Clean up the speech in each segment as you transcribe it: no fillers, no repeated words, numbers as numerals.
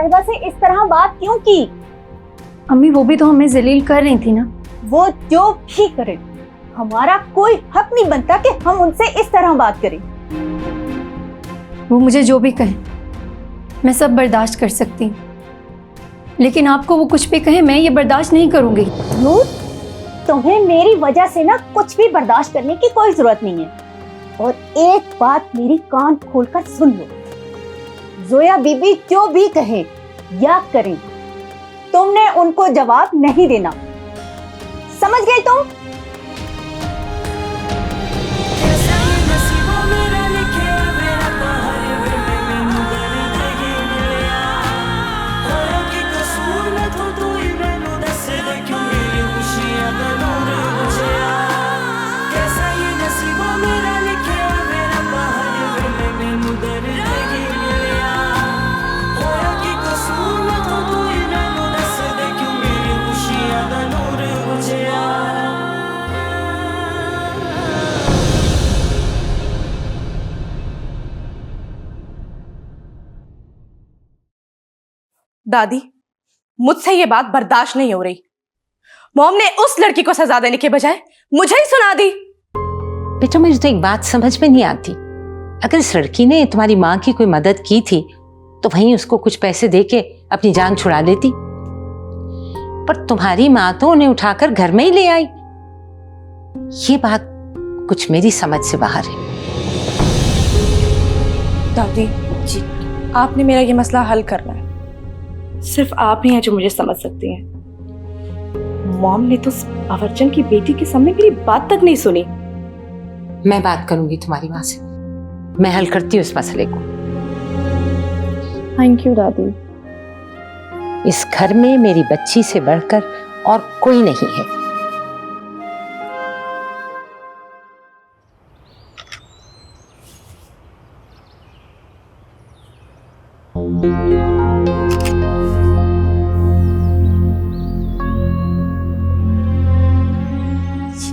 साहिबा से इस तरह बात क्यों की? अम्मी वो भी तो हमें जलील कर रही थी ना। वो जो भी करे, हमारा कोई हक नहीं बनता कि हम उनसे इस तरह बात करें। वो मुझे जो भी कहे मैं सब बर्दाश्त कर सकती हूँ, लेकिन आपको वो कुछ भी कहे मैं ये बर्दाश्त नहीं करूंगी। नूर, तुम्हें मेरी वजह से ना कुछ भी बर्दाश्त करने की कोई जरूरत नहीं है। और एक बात मेरी कान खोलकर सुन लो, जोया बीबी जो भी कहे या करें, तुमने उनको जवाब नहीं देना। समझ गई तुम? दादी, मुझसे ये बात बर्दाश्त नहीं हो रही। मॉम ने उस लड़की को सजा देने के बजाय मुझे ही सुना दी। बेटा मुझे तो एक बात समझ में नहीं आती, अगर इस लड़की ने तुम्हारी माँ की कोई मदद की थी तो वहीं उसको कुछ पैसे देके अपनी जान छुड़ा लेती, पर तुम्हारी माँ तो उन्हें उठाकर घर में ही ले आई। ये बात कुछ मेरी समझ से बाहर है। दादी जी, आपने मेरा ये मसला हल करना है। सिर्फ आप ही हैं जो मुझे समझ सकती हैं। मॉम ने तो बावर्चन की बेटी के सामने मेरी बात तक नहीं सुनी। मैं बात करूंगी तुम्हारी माँ से, मैं हल करती हूँ इस मसले को। थैंक यू दादी। इस घर में मेरी बच्ची से बढ़कर और कोई नहीं है।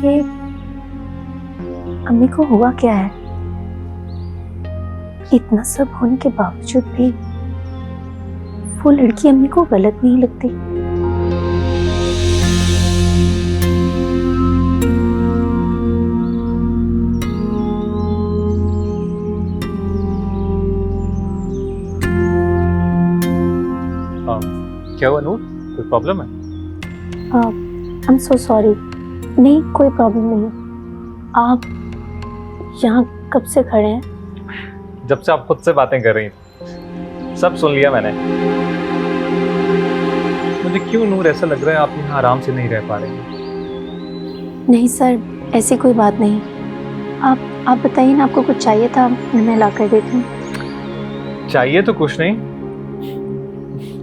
ये अम्मी को हुआ क्या है? इतना सब होने के बावजूद भी वो लड़की अम्मी को गलत नहीं लगती। क्या हुआ नूर, कोई प्रॉब्लम है? I am so sorry. नहीं, कोई प्रॉब्लम नहीं है। आप यहाँ कब से खड़े हैं? जब से आप खुद से बातें कर रही थी, सब सुन लिया मैंने। मुझे क्यों नूर ऐसा लग रहा है आप यहाँ आराम से नहीं रह पा रहे हैं? नहीं सर, ऐसी कोई बात नहीं। आप बताइए ना, आपको कुछ चाहिए था? मैं ला कर देती हूँ। चाहिए तो कुछ नहीं,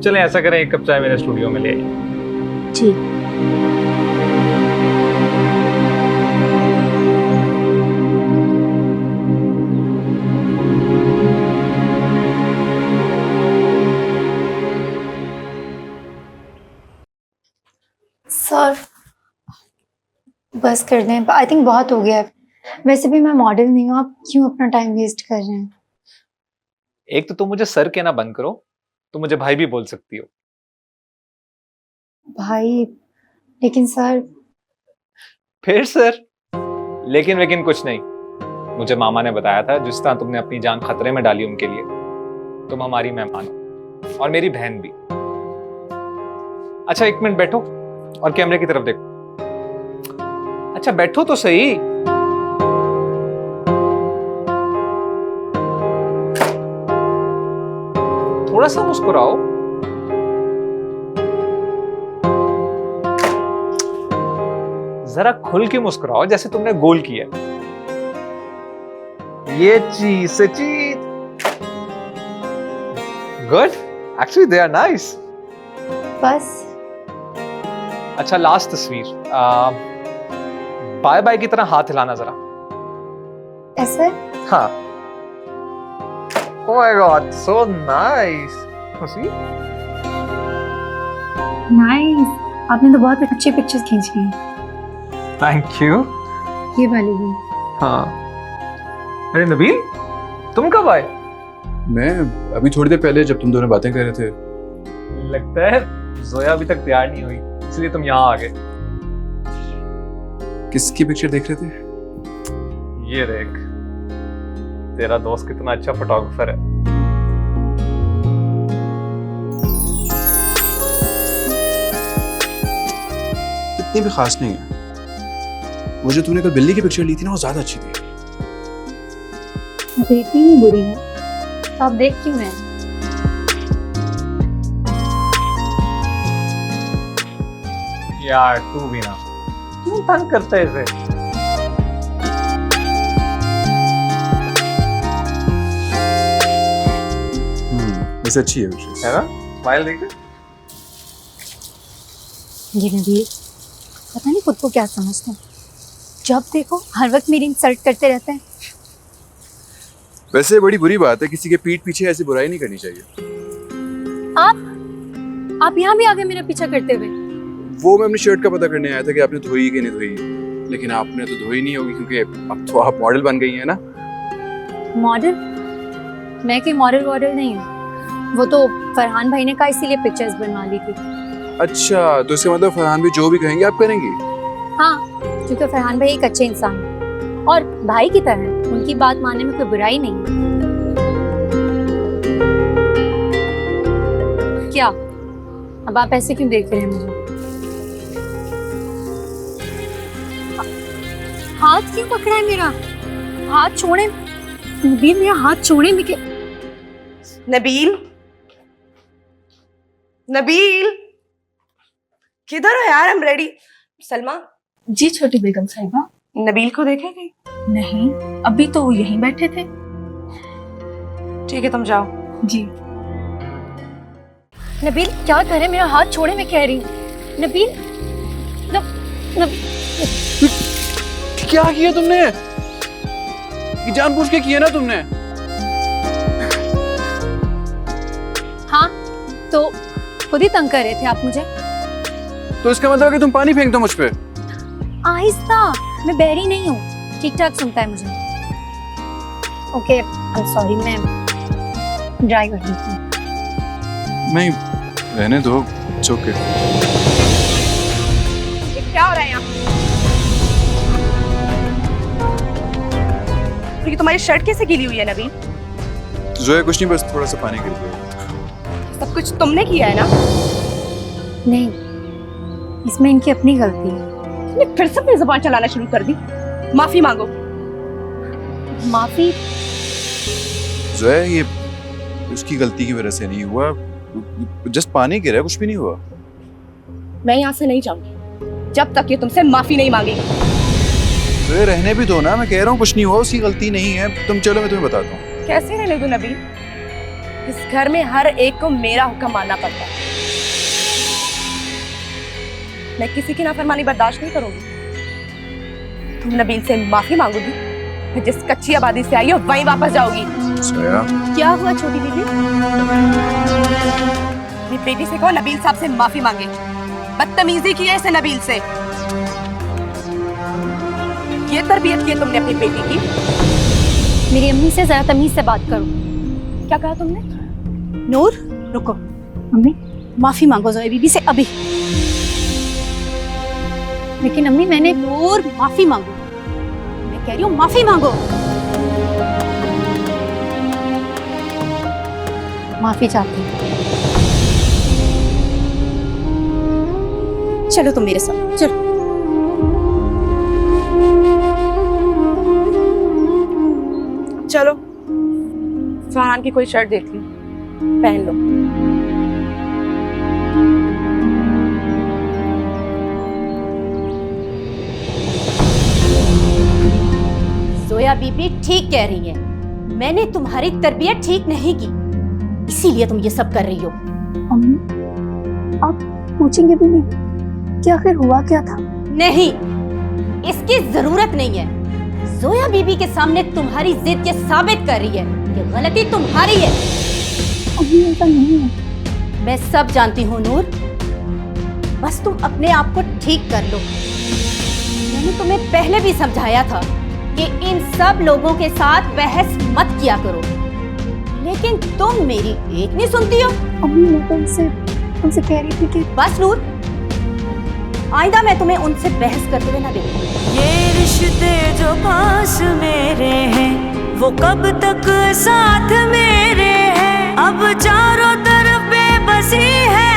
चलें ऐसा करें एक कप चाय मेरे स्टूडियो में ले आइए। जी। सर बस कर दें, आई थिंक बहुत हो गया है। वैसे भी मैं मॉडल नहीं हूँ, आप क्यों अपना टाइम वेस्ट कर रहे हैं? एक तो तुम मुझे सर कहना बंद करो, तुम मुझे भाई भी बोल सकती हो। भाई? लेकिन सर। फिर सर? लेकिन कुछ नहीं। मुझे मामा ने बताया था जिस तरह तुमने अपनी जान खतरे में डाली उनके लिए, तुम हमारी मेहमान हो और मेरी बहन भी। अच्छा एक मिनट बैठो और कैमरे की तरफ देखो। अच्छा बैठो तो सही। थोड़ा सा मुस्कुराओ। जरा खुल के मुस्कुराओ जैसे तुमने गोल किया। ये चीज से चीज good, actually they are nice. बस। अच्छा लास्ट तस्वीर, बाय बाय की तरह हाथ हिलाना जरा। ऐसे? हाँ। Oh my God, so nice. See? Nice, आपने तो बहुत अच्छी पिक्चर्स खींची हैं। Thank you. ये वाली भी। हाँ। अरे नबील, तुम कब आए? मैं अभी थोड़ी देर पहले, जब तुम दोनों बातें कर रहे थे लगता है जोया अभी तक तैयार नहीं हुई, इसलिए तुम यहाँ आ गए। किसकी पिक्चर देख रहे थे? ये देख, तेरा दोस्त कितना अच्छा फोटोग्राफर है। इतनी भी खास नहीं है। वो जो तूने कल बिल्ली की पिक्चर ली थी ना, वो ज्यादा अच्छी थी। बेटी ही बुरी है, आप देख क्यों हैं? यार तू भी ना, क्यों तंग करता है इसे? वैसे अच्छी है पिक्चर। है ना? स्माइल देख। ये नबील पता नहीं खुद को क्या समझते हैं, जब देखो हर वक्त मेरी इंसल्ट करते रहते हैं। वैसे बड़ी बुरी बात है, किसी के पीठ पीछे ऐसी बुराई नहीं करनी चाहिए। आप यहाँ भी आगे मेरा पीछा करते हुए। वो मैं अपनी शर्ट का पता करने आया था कि आपने धोई कि नहीं धोई, लेकिन आपने तो धोई नहीं होगी क्योंकि अब तो आप मॉडल बन गई हैं ना। मॉडल? मैं कोई मॉडल नहीं हूँ, वो तो फरहान भाई ने कहा इसीलिए पिक्चर्स बनवा ली थी। अच्छा, तो इसका मतलब फरहान भी जो भी कहेंगे आप करेंगी? हाँ, क्योंकि फरहान भाई एक अच्छे इंसान है और भाई की तरह उनकी बात मानने में कोई बुराई नहीं है। क्या अब आप ऐसे क्यों देख रहे हैं मुझे? हाथ क्यों पकड़ा है मेरा? हाथ छोड़े नबील, मेरा हाथ छोड़े। नबील, नबील किधर हो यार? हम रेडी। सलमा। जी छोटी बेगम साहिबा। नबील को देखेंगे? नहीं, अभी तो वो यहीं बैठे थे। ठीक है, तुम जाओ। जी। नबील क्या करे? मेरा हाथ छोड़े, मैं कह रही हूँ। नबील क्या किया तुमने? ये जानबूझ के किया ना तुमने? हाँ, तो खुद ही तंग कर रहे थे आप मुझे। तो इसका मतलब कि तुम पानी फेंक दो मुझ पे? आहिस्ता, मैं बहरी नहीं हूँ, ठीक ठाक सुनता है मुझे। ओके, आई एम सॉरी, मैं ड्राई कर देती हूँ। नहीं, रहने दो, इट्स ओके। क्या हो रहा है यहाँ? ये तुम्हारी शर्ट कैसे गीली हुई है नबील? जोया कुछ नहीं, बस थोड़ा सा पानी गिर गया। सब कुछ तुमने किया है ना? नहीं, इसमें इनकी अपनी गलती है। तुमने फिर से अपनी जुबान चलाना शुरू कर दी। माफी मांगो। माफी? जोया, ये उसकी गलती की वजह से नहीं हुआ, जस्ट पानी गिरा, कुछ भी नहीं हुआ। मैं यहाँ से नहीं जाऊंगी जब तक ये तुमसे माफी नहीं मांगेगी। जोया, रहने भी दो ना, मैं कह रहा हूँ कुछ नहीं हुआ, उसकी गलती नहीं है। तुम चलो, मैं तुम्हें बताता हूँ। कैसे रहने दूं नबील? इस घर में हर एक को मेरा हुक्म मानना पड़ता है। मैं किसी की नाफरमानी बर्दाश्त नहीं करूंगी। तुम नबील से माफी मांगोगी, फिर जिस कच्ची आबादी से आई हो वहीं वापस जाओगी। जोया, क्या हुआ छोटी बीबी? अपनी बेटी से कहो नबील साहब से माफी मांगे। बदतमीजी की है इसे नबील से। ये तरबियत की है तुमने अपनी बेटी की? मेरी अम्मी से जरा तमीज से बात करो। क्या कहा तुमने? नूर रुको, अम्मी, माफी मांगो जोया बीबी से अभी। लेकिन अम्मी मैंने नूर माफी मांगो, मैं कह रही हूँ माफी मांगो। माफी चाहती हूँ। चलो तुम मेरे साथ चलो। चलो फरहान की कोई शर्ट देख ली, पहन लो। जोया बीबी ठीक कह रही है, मैंने तुम्हारी तरबियत ठीक नहीं की, इसीलिए तुम ये सब कर रही हो। अम्मी, आप पूछेंगे भी नहीं कि आखिर हुआ क्या था? नहीं, इसकी जरूरत नहीं है। जोया बीबी के सामने तुम्हारी जिद ये साबित कर रही है कि गलती तुम्हारी है। अम्मी ऐसा नहीं है। मैं सब जानती हूँ नूर, बस तुम अपने आप को ठीक कर लो। मैंने तुम्हें पहले भी समझाया था कि इन सब लोगों के साथ बहस मत किया करो, लेकिन तुम मेरी एक नहीं सुनती हो। अम्मी मैं तो इसे तुमसे कह रही थी कि बस नूर, आइंदा मैं तुम्हें उनसे बहस करते हुए ना देखूंगी। ये रिश्ते जो पास मेरे हैं वो कब तक साथ मेरे हैं। अब चारों तरफ बेबसी है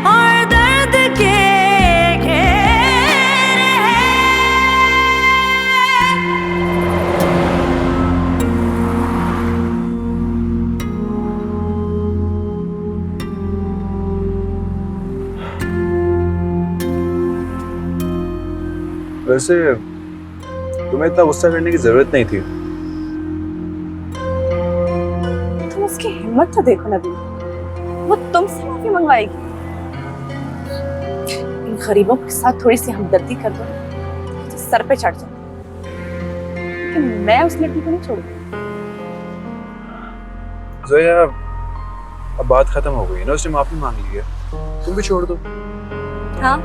और दर्द के घेरे हैं। वैसे तुम्हें इतना गुस्सा करने की जरूरत नहीं थी। तुम उसकी हिम्मत तो देखो नबील, वो तुमसे माफी मंगवाएगी। इन गरीबों के साथ थोड़ी सी हमदर्दी कर दो तो सर पे चढ़ जाओ, लेकिन मैं उस लड़की को नहीं छोड़ूंगी। जोया, अब बात खत्म हो गई ना, उसने माफी मांग ली है, तुम भी छोड़ दो। हाँ,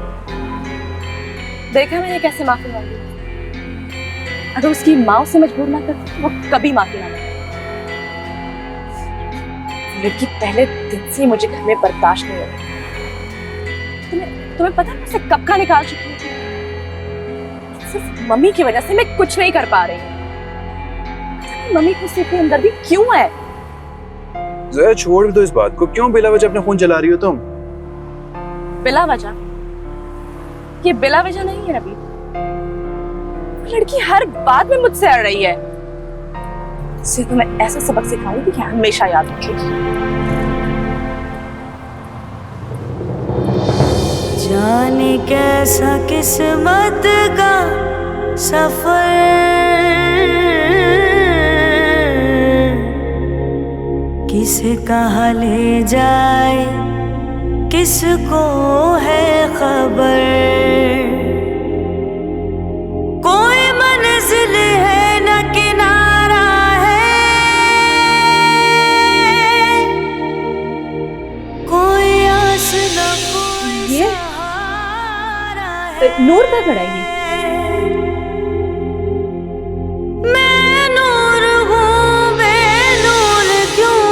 देखा मैंने कैसे माफी मांगी। अगर उसकी माँ उसे मजबूर ना करती तो वो कभी माफी ना मांगती। लड़की पहले दिन से ही मुझे घर में बर्दाश्त नहीं हो रही। तुम्हें पता है उसे कब का निकाल चुकी हूँ। सिर्फ मम्मी की वजह से मैं कुछ नहीं कर पा रही हूँ। मम्मी को सिर्फ अंदर भी क्यों है? जोया छोड़ भी दो इस बात को, क्यों बिला वजह अपने खून जला रही हो तुम? बिला वजह? ये बिला वजह नहीं है रवि। लड़की हर बात में मुझसे अड़ रही है। इसे तो मैं ऐसा सबक सिखाऊंगी कि हमेशा याद रखेगी। जाने कैसा किस्मत का सफर किसे कहाँ ले जाए किसको है खबर। कोई मंजिल है न किनारा है, कोई आस न कोई ये? सहारा है। नूर का खड़ा है ये। मैं नूर हूँ बेनूर क्यों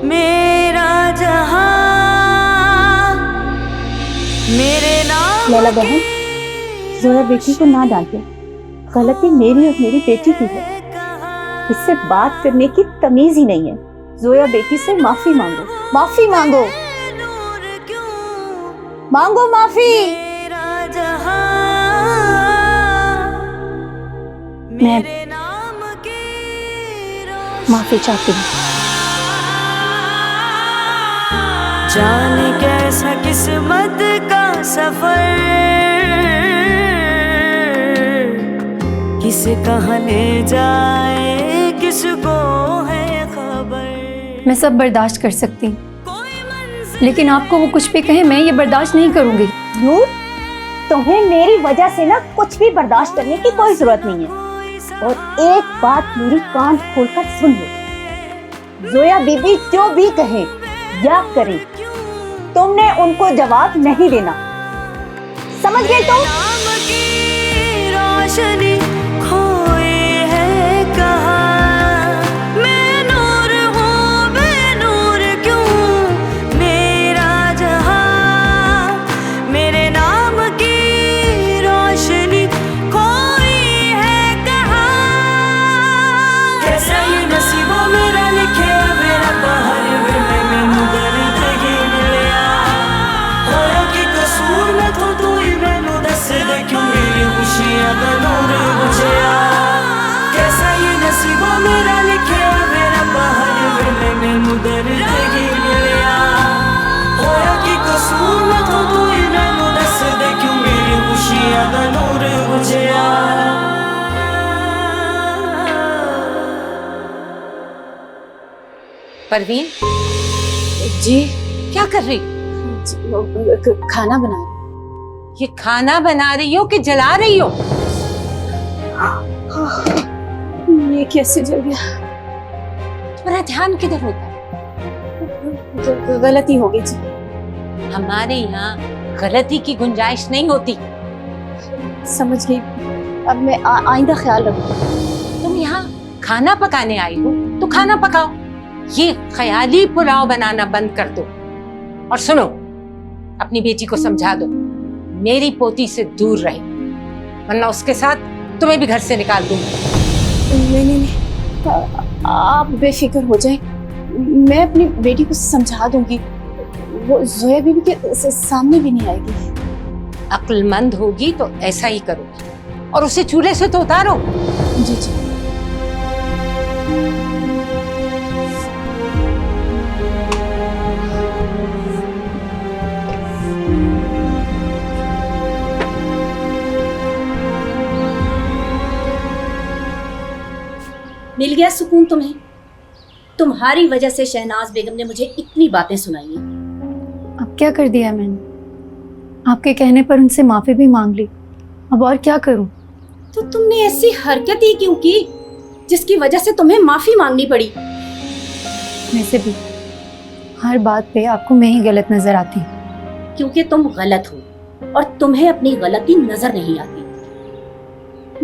मेरा जहां मेरे नाम लैला बहन, जोया बेटी को ना डांटे, गलती मेरी और मेरी बेटी की है। इससे बात करने की तमीज ही नहीं है। जोया बेटी से माफी मांगो, माफी मांगो, नूर क्यों मांगो माफी। मेरा जहां मैं मेरे नाम की माफी चाहती हूँ। जाने कैसा किस्मत का सफर किसे कहाँ ले जाए किसको है खबर। मैं सब बर्दाश्त कर सकती हूँ, कोई मंजिल लेकिन आपको वो कुछ भी कहे मैं ये बर्दाश्त नहीं करूंगी। नूर, तुम्हें मेरी वजह से ना कुछ भी बर्दाश्त करने की कोई जरूरत नहीं है। और एक बात मेरी कान खोलकर सुन लो, जोया बीबी जो भी कहे या करे, तुमने उनको जवाब नहीं देना, समझ गए तुम? नाम की रोशनी खोई है कहाँ। मैं नूर हूँ बेनूर क्यों मेरा जहां मेरे नाम की रोशनी खोई है कहाँ। कैसा ये नसीबों मेरा लिखे मेरा बाहर मैनू दर्द गिन लिया। होया कि कसूर मैं तो तू ही मैनू दस दे क्यों मेरी खुशियां दा नूर बुझिया। कैसा ये नसीबों मेरा लिखे मेरा बाहर मैनू दर्द गिन लिया। होया कि कसूर मैं तो तू ही मैनू दस दे क्यों मेरी खुशियां दा नूर बुझिया। परवीन, जी क्या कर रही? खाना बना रही। ये खाना बना रही हो कि जला रही हो? ये कैसे जल गया? तुम्हारा ध्यान किधर होता है? गलती हो गई जी। हमारे यहाँ गलती की गुंजाइश नहीं होती। समझ गई, अब मैं आइंदा ख्याल रखूंगी। तुम यहाँ खाना पकाने आई हो तो खाना पकाओ। ये ख्याली पुलाव बनाना बंद कर दो। और सुनो, अपनी बेटी को समझा दो मेरी पोती से दूर रहे, वरना उसके साथ तुम्हें भी घर से निकाल दूंगी। नहीं, आप बेफिक्र हो जाएं, मैं अपनी बेटी को समझा दूंगी, वो जोया बीबी के सामने भी नहीं आएगी। अक्लमंद होगी तो ऐसा ही करोगी, और उसे चूल्हे से तो उतारो। जी जी। मिल गया सुकून तुम्हें? तुम्हारी वजह से शहनाज बेगम ने मुझे इतनी बातें सुनाई हैं। अब क्या कर दिया मैंने? आपके कहने पर उनसे माफी भी मांग ली, अब और क्या करूं? तो तुमने ऐसी हरकत ही क्यों की जिसकी वजह से तुम्हें माफी मांगनी पड़ी? वैसे भी हर बात पे आपको मैं ही गलत नजर आती हूँ। क्योंकि तुम गलत हो और तुम्हें अपनी गलती नजर नहीं आती।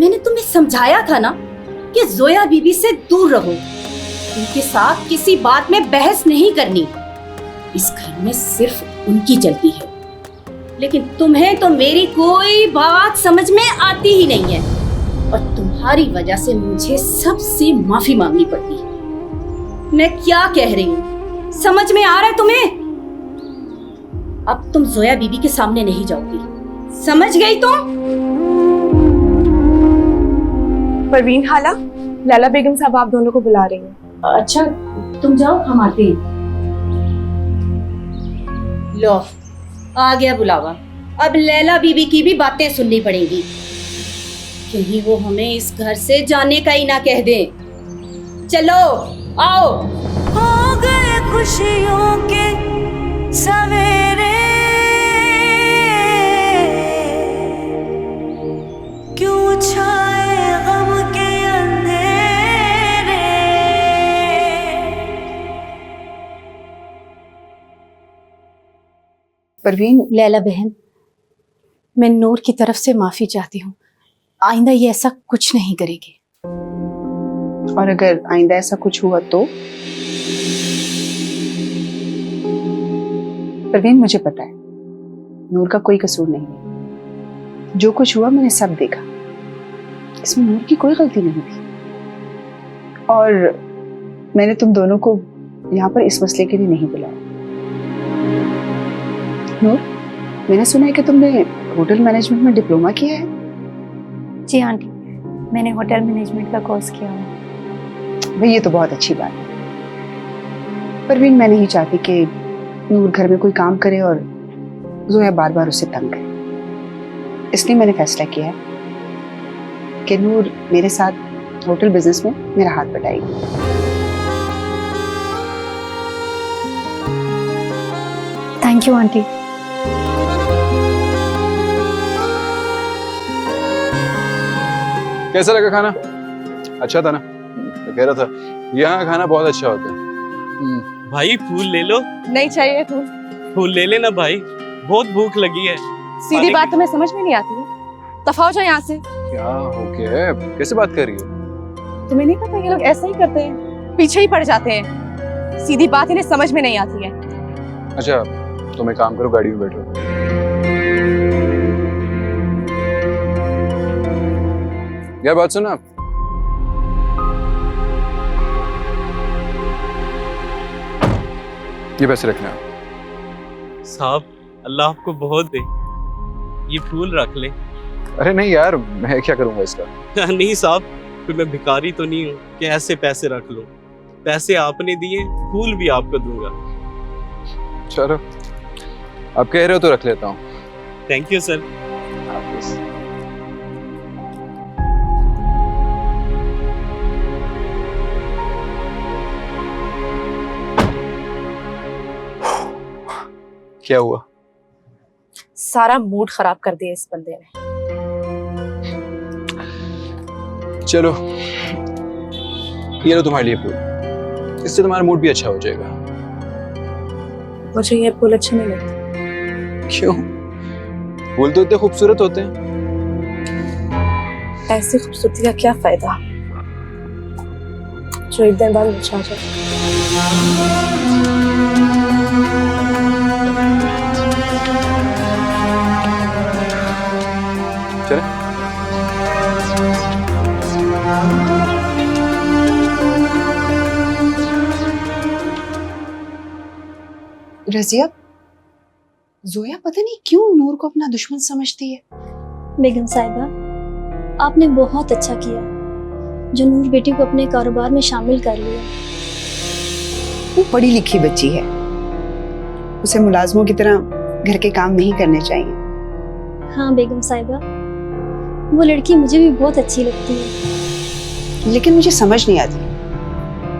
मैंने तुम्हें समझाया था ना कि जोया बीबी से दूर रहो, उनके साथ किसी बात में बहस नहीं करनी। इस घर में सिर्फ उनकी चलती है, लेकिन तुम्हें तो मेरी कोई बात समझ में आती ही नहीं है, और तुम्हारी वजह से मुझे सबसे माफी मांगनी पड़ती है। मैं क्या कह रही हूँ समझ में आ रहा है तुम्हें? अब तुम जोया बीबी के सामने नहीं जाओगी, समझ गई तुम? परवीन खाला, लैला बेगम साहब आप दोनों को बुला रही हैं। अच्छा तुम जाओ, हम आते हैं। लो आ गया बुलावा। अब लैला बीबी की भी बातें सुननी पड़ेगी, कहीं वो हमें इस घर से जाने का ही ना कह दे। चलो आओ। हो गए खुशियों के सवेरे, क्यों छाए गम के अंधेरे। परवीन, लैला बहन, मैं नूर की तरफ से माफी चाहती हूँ, आइंदा ये ऐसा कुछ नहीं करेगी। और अगर आइंदा ऐसा कुछ हुआ तो? परवीन, मुझे पता है नूर का कोई कसूर नहीं है। जो कुछ हुआ मैंने सब देखा, इसमें नूर की कोई गलती नहीं थी। और मैंने तुम दोनों को यहाँ पर इस मसले के लिए नहीं बुलाया। नूर, मैंने सुना है कि तुमने होटल मैनेजमेंट में डिप्लोमा किया है। जी आंटी, मैंने होटल मैनेजमेंट का कोर्स किया हुआ है। भाई ये तो बहुत अच्छी बात है। परवीन, मैं नहीं चाहती कि नूर घर में कोई काम करे और जोया बार बार उसे तंग करे। इसलिए मैंने फैसला किया है कि नूर मेरे साथ होटल बिजनेस में मेरा हाथ बटाएगी। Thank you aunty. कैसा लगा खाना? अच्छा था ना? मैं कह रहा था यहाँ खाना बहुत अच्छा होता है। भाई फूल ले लो। नहीं चाहिए फूल। फूल ले लेना भाई, बहुत भूख लगी है। सीधी बात तुम्हें समझ में नहीं आती है, दफा हो जाओ यहाँ से। क्या हो गया है? कैसे बात कर रही हो? तुम्हें नहीं पता ये लोग ऐसा ही करते हैं, पीछे ही पड़ जाते हैं। सीधी बात इन्हें समझ में नहीं आती है। अच्छा तुम एक काम करो, गाड़ी में बैठो। यार बात सुना, ये पैसे रखना। साहब अल्लाह आपको बहुत दे, ये फूल रख ले। अरे नहीं यार, मैं क्या करूंगा इसका? नहीं साहब, फिर मैं भिखारी तो नहीं हूँ कि ऐसे पैसे रख लो। पैसे आपने दिए, फूल भी आपको दूंगा। चलो आप कह रहे हो तो रख लेता हूँ। Thank you sir. क्या हुआ? सारा मूड खराब कर दिया इस बंदे ने। चलो ये लो तुम्हारे लिए फूल, इससे तुम्हारा मूड भी अच्छा हो जाएगा। मुझे ये फूल अच्छे नहीं लगते। क्यों? फूल तो इतने खूबसूरत होते हैं। ऐसी खूबसूरती का क्या फायदा जो एक दिन बाद मुरझा जाए। चले? रजिया, जोया पता नहीं क्यों नूर को अपना दुश्मन समझती है। बेगम साहिबा, आपने बहुत अच्छा किया जो नूर बेटी को अपने कारोबार में शामिल कर लिया। वो पढ़ी लिखी बच्ची है, उसे मुलाजमों की तरह घर के काम नहीं करने चाहिए। हाँ बेगम साहिबा, वो लड़की मुझे भी बहुत अच्छी लगती है। लेकिन मुझे समझ नहीं आती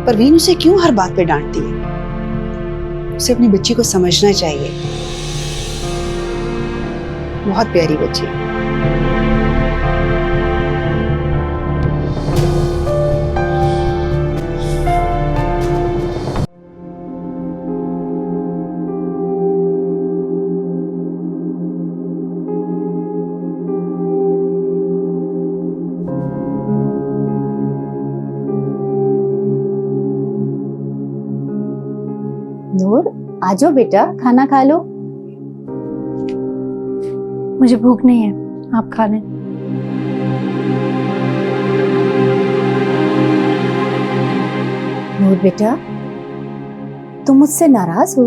परवीन उसे क्यों हर बात पे डांटती है। उसे अपनी बच्ची को समझना चाहिए, बहुत प्यारी बच्ची है। नूर, आजो बेटा, खाना खा लो। मुझे भूख नहीं है, आप खा लें। नूर बेटा, तुम मुझसे नाराज हो?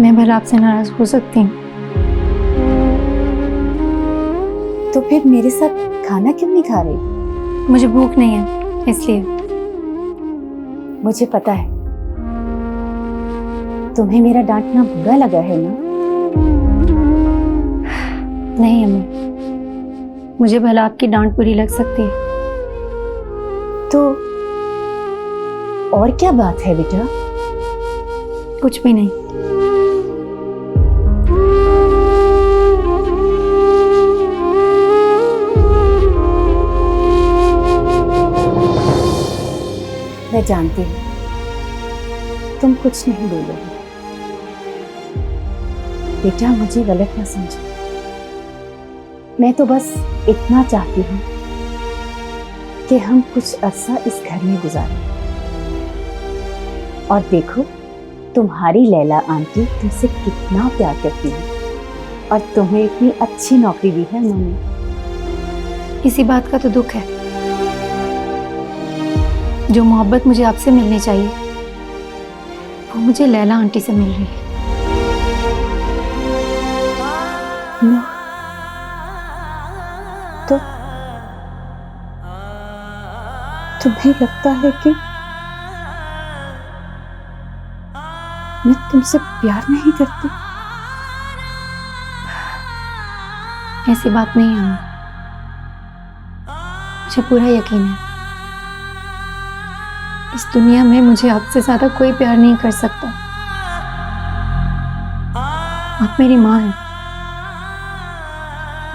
मैं भला आपसे नाराज हो सकती हूँ? तो फिर मेरे साथ खाना क्यों नहीं खा रही? मुझे भूख नहीं है इसलिए। मुझे पता है तुम्हें मेरा डांटना बुरा लगा है ना? नहीं अम्मी, मुझे भला आपकी डांट बुरी लग सकती है। तो और क्या बात है बेटा? कुछ भी नहीं। मैं जानती हूँ तुम कुछ नहीं बोलोगे। बेटा, मुझे गलत ना समझो, मैं तो बस इतना चाहती हूँ कि हम कुछ अरसा इस घर में गुजारें। और देखो, तुम्हारी लैला आंटी तुमसे कितना प्यार करती है और तुम्हें इतनी अच्छी नौकरी दी है उन्होंने। इसी बात का तो दुख है। जो मोहब्बत मुझे आपसे मिलनी चाहिए वो मुझे लैला आंटी से मिल रही है। ना, तो तुम्हें लगता है कि मैं तुमसे प्यार नहीं करती? ऐसी बात नहीं है अम्मा, मुझे पूरा यकीन है इस दुनिया में मुझे आपसे ज्यादा कोई प्यार नहीं कर सकता। आप मेरी माँ हैं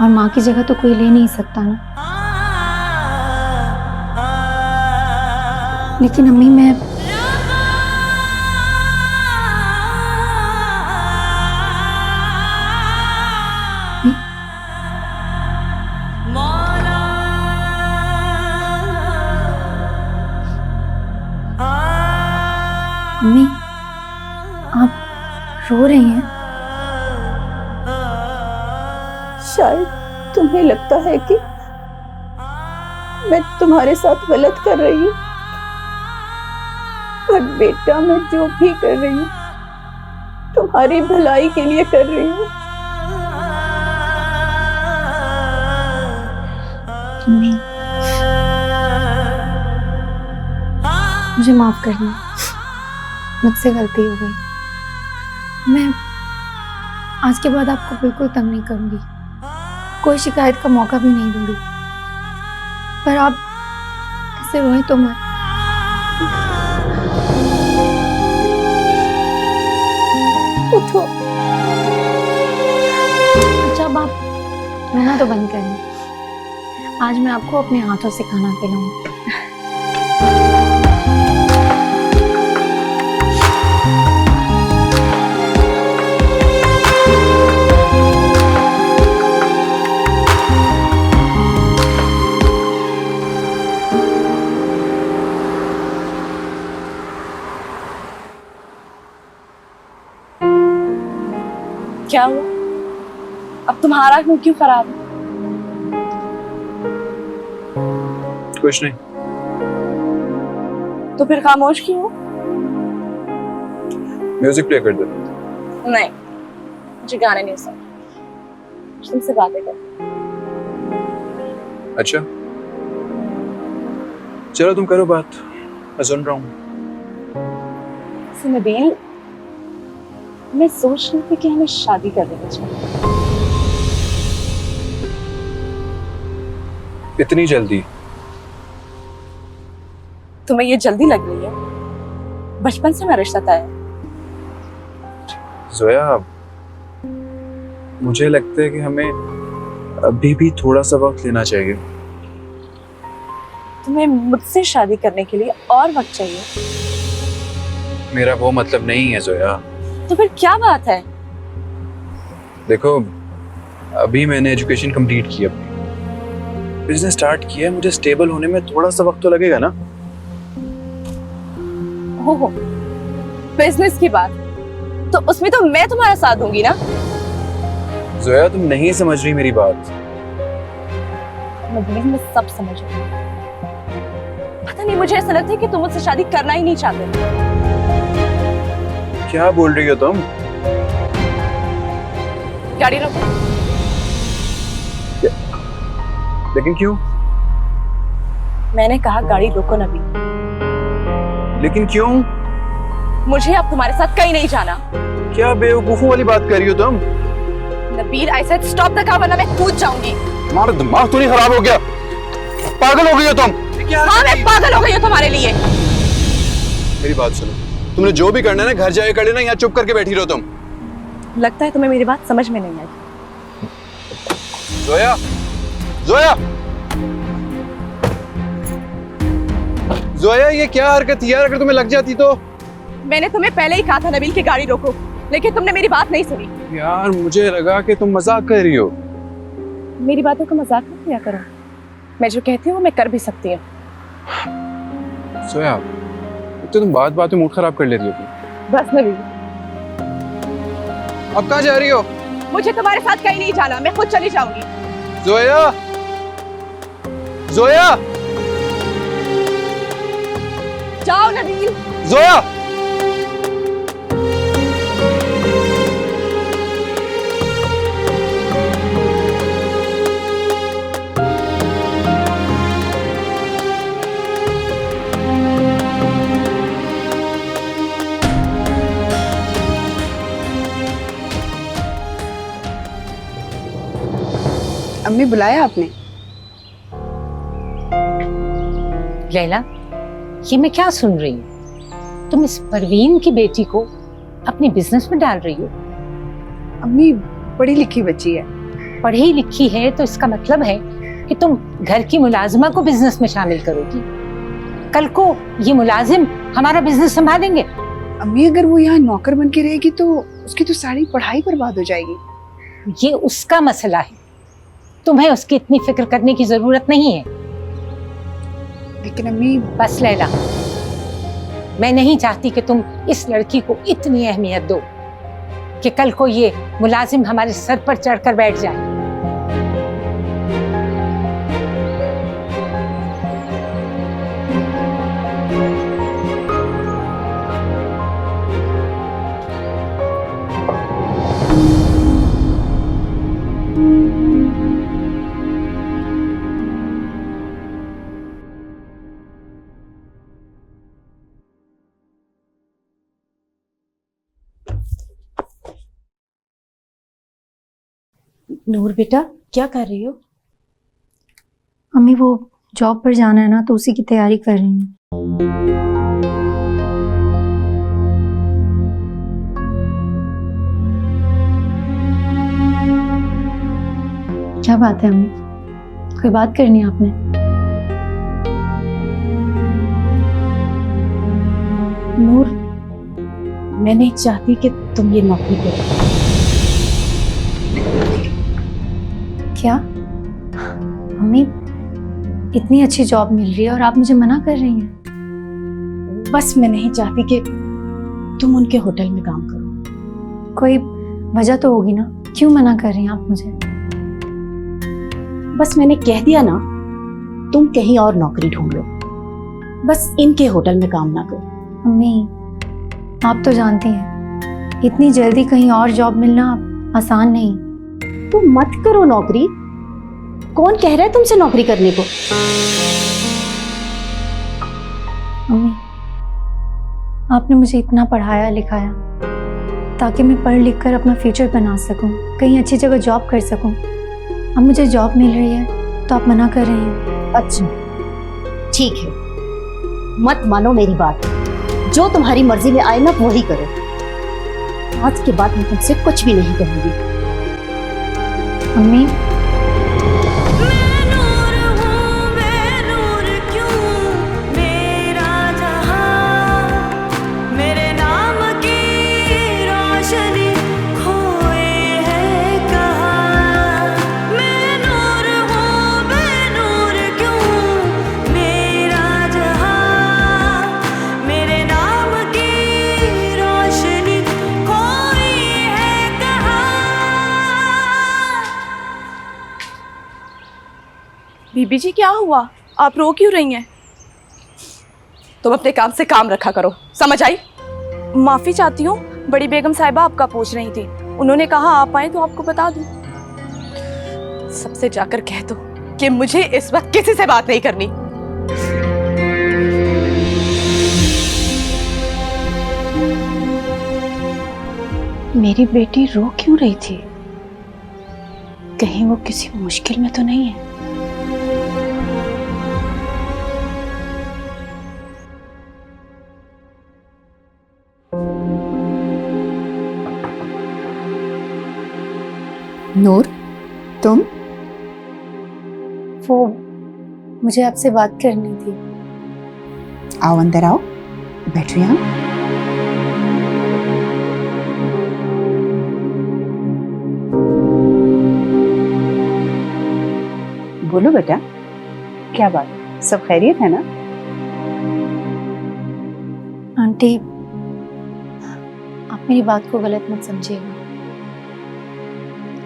और माँ की जगह तो कोई ले नहीं सकता ना। लेकिन अम्मी, मैं अम्मी, आप रो रही हैं? शायद तुम्हें लगता है कि मैं तुम्हारे साथ गलत कर रही हूँ, पर बेटा, मैं जो भी कर रही हूँ तुम्हारी भलाई के लिए कर रही हूँ। अम्मी, मुझे माफ करना, मुझसे गलती हो गई। मैं आज के बाद आपको बिल्कुल तंग नहीं करूंगी, कोई शिकायत का मौका भी नहीं दूंगी। पर आप ऐसे रोएं तो मत। उठो। जब आप रोना तो बंद करें, आज मैं आपको अपने हाथों से खाना खिलाऊंगी। क्या हुआ? अब तुम्हारा मूड क्यों खराब है? कुछ नहीं। तो फिर खामोश क्यों हो? म्यूजिक प्ले कर दे। नहीं, मुझे गाने नहीं सुनना, तुमसे बातें कर। अच्छा, चलो तुम करो बात, मैं सुन रहा हूँ। नबील, मैं सोच रही थी कि हमें शादी कर देनी चाहिए। इतनी जल्दी? तुम्हें ये जल्दी लग रही है? बचपन से मेरा रिश्ता तय है। जोया, मुझे लगता है कि हमें अभी भी थोड़ा सा वक्त लेना चाहिए। तुम्हें मुझसे शादी करने के लिए और वक्त चाहिए? मेरा वो मतलब नहीं है जोया। तो फिर क्या बात है? देखो, अभी मैंने एजुकेशन कंप्लीट की, अपनी बिजनेस स्टार्ट किया है, मुझे स्टेबल होने में थोड़ा सा वक्त तो लगेगा ना। हो बिजनेस की बात, तो उसमें तो मैं तुम्हारा साथ दूंगी ना। जोया, तुम नहीं समझ रही मेरी बात। नबील, मैं सब समझ रही हूँ। पता नहीं, मुझे ऐसा लगता है कि तुम मुझसे शादी करना ही नहीं चाहते। क्या बोल रही हो तुम? गाड़ी रोको। लेकिन क्यों? मैंने कहा गाड़ी रोको नबील। लेकिन क्यों? मुझे अब तुम्हारे साथ कहीं नहीं जाना। क्या बेवकूफों वाली बात कर रही हो तुम? Nabeel, I said stop the car, वरना मैं कूद जाऊंगी। तुम्हारा दिमाग तो नहीं खराब हो गया? पागल हो गई हो तुम? हाँ, मैं पागल हो गई हूँ तुम्हारे लिए। मेरी बात सुनो, तुमने जो भी करना है ना घर जाके कर लेना, यहाँ चुप करके बैठी रहो तुम। लगता है तुम्हें मेरी बात समझ में नहीं आई। जोया, जोया, जोया, ये क्या हरकत थी यार? अगर तुम्हें लग जाती तो? मैंने तुम्हें पहले ही कहा था नबील कि गाड़ी रोको, लेकिन तुमने मेरी बात नहीं सुनी। यार, मुझे लगा कि तुम मजाक कर रही हो। मेरी बातों का मजाक मत किया करो। मैं जो कहती हूँ वो मैं कर भी सकती हूँ। जोया, तो तुम बात बात में मूड खराब कर लेती हो तुम। बस नबील, अब कहाँ जा रही हो? मुझे तुम्हारे साथ कहीं नहीं जाना, मैं खुद चली जाऊंगी। जोया, जोया, जाओ नबील। जोया। अम्मी, बुलाया आपने? लैला, ये मैं क्या सुन रही हूँ? तुम इस परवीन की बेटी को अपने बिजनेस में डाल रही हो? अम्मी, पढ़ी लिखी बच्ची है। पढ़ी लिखी है तो इसका मतलब है कि तुम घर की मुलाजिमा को बिजनेस में शामिल करोगी। कल को ये मुलाजिम हमारा बिजनेस संभालेंगे। अम्मी, अगर वो यहाँ नौकर बन के रहेगी तो उसकी तो सारी पढ़ाई बर्बाद हो जाएगी। ये उसका मसला है, तुम्हें उसकी इतनी फिक्र करने की जरूरत नहीं है। लेकिन अम्मी, बस लैला, मैं नहीं चाहती कि तुम इस लड़की को इतनी अहमियत दो कि कल को ये मुलाजिम हमारे सर पर चढ़कर बैठ जाए। नूर बेटा, क्या कर रही हो? अम्मी, वो जॉब पर जाना है ना, तो उसी की तैयारी कर रही हूँ। क्या बात है अम्मी, कोई बात करनी है आपने? नूर, मैं नहीं चाहती कि तुम ये नौकरी करो। क्या अम्मी, इतनी अच्छी जॉब मिल रही है और आप मुझे मना कर रही हैं? बस मैं नहीं चाहती कि तुम उनके होटल में काम करो। कोई वजह तो होगी ना, क्यों मना कर रही हैं आप मुझे? बस मैंने कह दिया ना, तुम कहीं और नौकरी ढूंढ लो, बस इनके होटल में काम ना करो। मम्मी, आप तो जानती हैं इतनी जल्दी कहीं और जॉब मिलना आसान नहीं। तो मत करो नौकरी, कौन कह रहा है तुमसे नौकरी करने को? मम्मी, आपने मुझे इतना पढ़ाया लिखाया ताकि मैं पढ़ लिख कर अपना फ्यूचर बना सकूं, कहीं अच्छी जगह जॉब कर सकूं। अब मुझे जॉब मिल रही है तो आप मना कर रहे हैं। अच्छा ठीक है, मत मानो मेरी बात, जो तुम्हारी मर्जी में आए ना वही करो। आज के बाद मैं तुमसे कुछ भी नहीं कहूंगी। मम्मी, बीबी जी क्या हुआ, आप रो क्यों रही हैं? तुम अपने काम से काम रखा करो, समझ आई? माफी चाहती हूँ, बड़ी बेगम साहिबा आपका पूछ रही थी, उन्होंने कहा आप आए तो आपको बता दूं। सबसे जाकर कह दो कि मुझे इस वक्त किसी से बात नहीं करनी। मेरी बेटी रो क्यों रही थी? कहीं वो किसी मुश्किल में तो नहीं है? नूर, तुम? वो मुझे आपसे बात करनी थी। आओ अंदर आओ, बैठो यहाँ। बोलो बेटा, क्या बात, सब खैरियत है ना? आंटी, आप मेरी बात को गलत मत समझिएगा।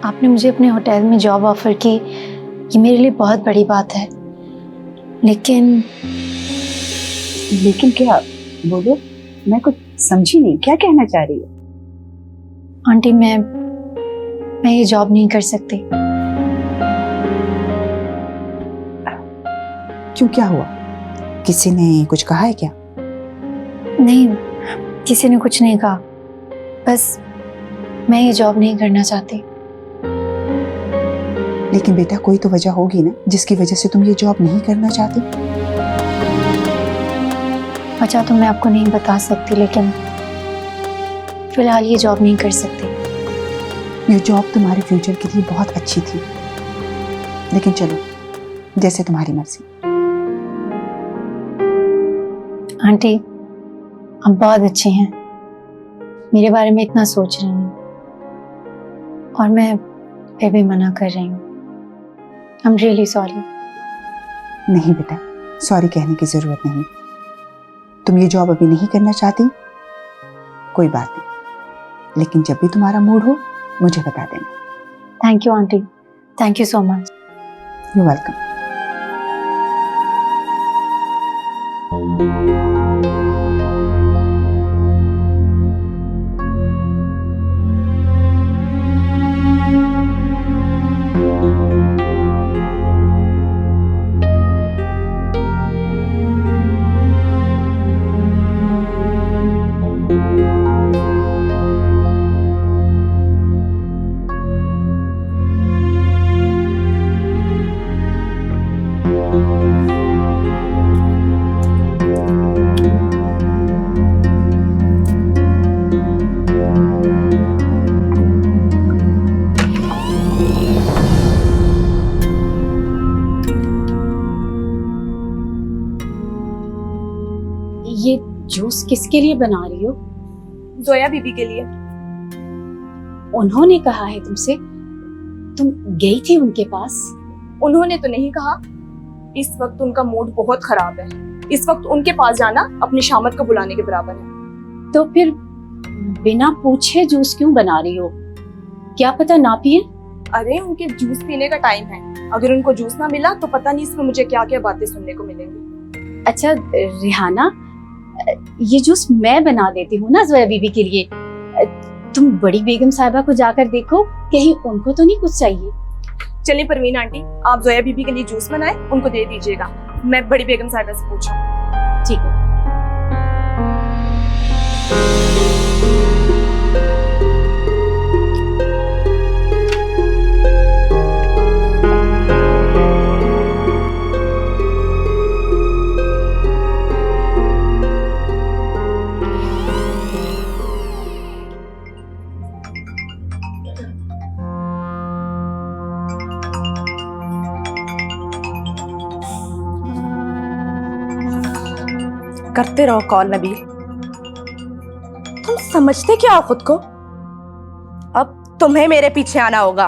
आपने मुझे अपने होटल में जॉब ऑफर की, ये मेरे लिए बहुत बड़ी बात है, लेकिन क्या? बोलो, मैं कुछ समझी नहीं, क्या कहना चाह रही हो? आंटी, मैं ये जॉब नहीं कर सकती। क्यों, क्या हुआ? किसी ने कुछ कहा है क्या? नहीं, किसी ने कुछ नहीं कहा, बस मैं ये जॉब नहीं करना चाहती। लेकिन बेटा, कोई तो वजह होगी ना जिसकी वजह से तुम ये जॉब नहीं करना चाहती। वजह तो मैं आपको नहीं बता सकती, लेकिन फिलहाल ये जॉब नहीं कर सकती। ये जॉब तुम्हारे फ्यूचर के लिए बहुत अच्छी थी, लेकिन चलो, जैसे तुम्हारी मर्जी। आंटी, आप बहुत अच्छी हैं, मेरे बारे में इतना सोच रही हैं, और मैं फिर भी मना कर रही हूँ। I'm really sorry। नहीं बेटा, सॉरी कहने की जरूरत नहीं। तुम ये जॉब अभी नहीं करना चाहती, कोई बात नहीं, लेकिन जब भी तुम्हारा मूड हो मुझे बता देना। Thank you aunty, thank you so much. You welcome. ये जूस किसके लिए बना रही हो? जोया बीबी के लिए। उन्होंने कहा है तुमसे? तुम गई थी उनके पास? उन्होंने तो नहीं कहा, इस वक्त उनका मूड बहुत खराब है, इस वक्त उनके पास जाना अपनी शामत को बुलाने के बराबर है। तो फिर बिना पूछे जूस क्यों बना रही हो? क्या पता ना पिए। अरे उनके जूस पीने का टाइम है, अगर उनको जूस ना मिला तो पता नहीं इसमें मुझे क्या क्या बातें सुनने को मिलेंगी। अच्छा रिहाना, ये जूस मैं बना देती हूँ ना जोया बीबी के लिए। तुम बड़ी बेगम साहिबा को जाकर देखो, कहीं उनको तो नहीं कुछ चाहिए। चलिए परवीन आंटी, आप जोया बीबी के लिए जूस बनाए, उनको दे दीजिएगा। मैं बड़ी बेगम साहिबा से पूछूं। ठीक है। करते रहो कॉल नबील, तुम समझते क्या हो खुद को? अब तुम्हें मेरे पीछे आना होगा।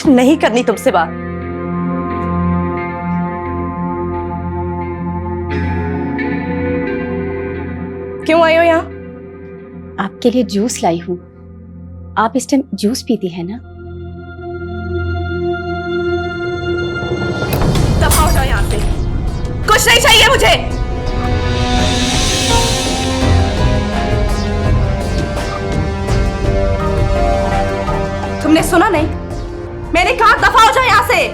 नहीं करनी तुमसे बात। क्यों आई हो यहाँ? आपके लिए जूस लाई हूँ। आप इस टाइम जूस पीती है ना? दफा हो जाओ यहाँ से, कुछ नहीं चाहिए मुझे। तुमने सुना नहीं? मैंने कहा दफा हो जाओ यहाँ से।